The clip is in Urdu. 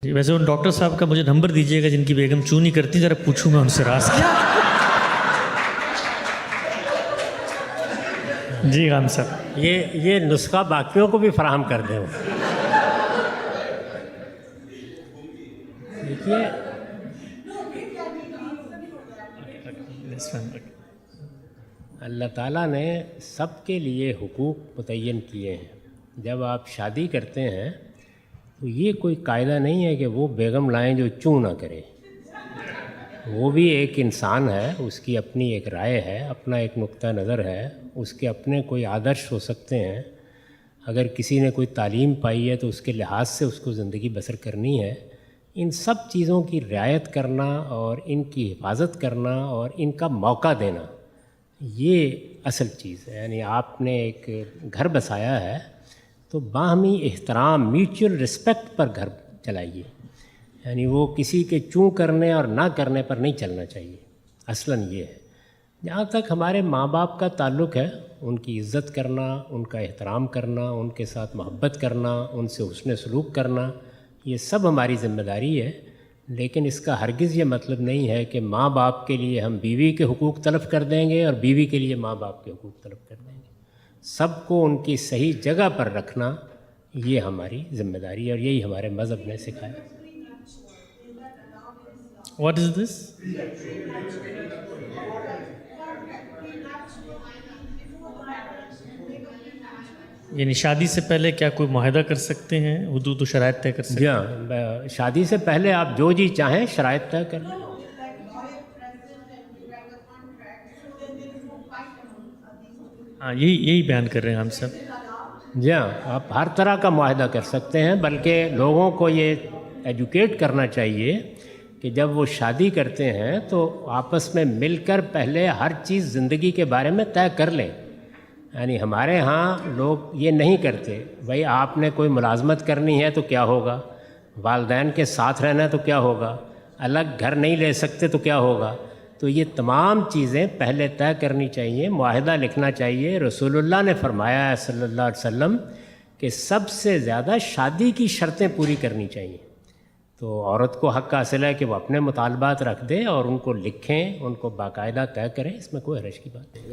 جی ویسے ان ڈاکٹر صاحب کا مجھے نمبر دیجیے گا جن کی بیگم چوں نہیں کرتی، ذرا پوچھوں گا ان سے راز کیا۔ جی غام صاحب، یہ نسخہ باقیوں کو بھی فراہم کر دیں۔ دیکھیے اللہ تعالیٰ نے سب کے لیے حقوق متعین کیے ہیں۔ جب آپ شادی کرتے ہیں تو یہ کوئی قاعدہ نہیں ہے کہ وہ بیگم لائیں جو چوں نہ کرے۔ وہ بھی ایک انسان ہے، اس کی اپنی ایک رائے ہے، اپنا ایک نقطہ نظر ہے، اس کے اپنے کوئی آدرش ہو سکتے ہیں۔ اگر کسی نے کوئی تعلیم پائی ہے تو اس کے لحاظ سے اس کو زندگی بسر کرنی ہے۔ ان سب چیزوں کی رعایت کرنا اور ان کی حفاظت کرنا اور ان کا موقع دینا، یہ اصل چیز ہے۔ یعنی آپ نے ایک گھر بسایا ہے تو باہمی احترام، میوچل رسپیکٹ پر گھر چلائیے۔ یعنی وہ کسی کے چوں کرنے اور نہ کرنے پر نہیں چلنا چاہیے۔ اصلاً یہ ہے، جہاں تک ہمارے ماں باپ کا تعلق ہے، ان کی عزت کرنا، ان کا احترام کرنا، ان کے ساتھ محبت کرنا، ان سے حسن سلوک کرنا، یہ سب ہماری ذمہ داری ہے۔ لیکن اس کا ہرگز یہ مطلب نہیں ہے کہ ماں باپ کے لیے ہم بیوی کے حقوق طلب کر دیں گے اور بیوی کے لیے ماں باپ کے حقوق طلب کر دیں گے۔ سب کو ان کی صحیح جگہ پر رکھنا، یہ ہماری ذمہ داری ہے اور یہی ہمارے مذہب نے سکھایا۔ واٹ از دس؟ یعنی شادی سے پہلے کیا کوئی معاہدہ کر سکتے ہیں؟ حدود و شرائط طے کر سکتے ہیں؟ جی ہاں، شادی سے پہلے آپ جو جی چاہیں شرائط طے کر لیں۔ ہاں یہی بیان کر رہے ہیں ہم سب۔ جی ہاں، آپ ہر طرح کا معاہدہ کر سکتے ہیں، بلکہ لوگوں کو یہ ایجوکیٹ کرنا چاہیے کہ جب وہ شادی کرتے ہیں تو آپس میں مل کر پہلے ہر چیز زندگی کے بارے میں طے کر لیں۔ یعنی ہمارے ہاں لوگ یہ نہیں کرتے، بھائی آپ نے کوئی ملازمت کرنی ہے تو کیا ہوگا، والدین کے ساتھ رہنا ہے تو کیا ہوگا، الگ گھر نہیں لے سکتے تو کیا ہوگا۔ تو یہ تمام چیزیں پہلے طے کرنی چاہیے، معاہدہ لکھنا چاہیے۔ رسول اللہ نے فرمایا ہے صلی اللہ علیہ وسلم کہ سب سے زیادہ شادی کی شرطیں پوری کرنی چاہیے۔ تو عورت کو حق حاصل ہے کہ وہ اپنے مطالبات رکھ دے اور ان کو لکھیں، ان کو باقاعدہ طے کریں، اس میں کوئی حرج کی بات نہیں۔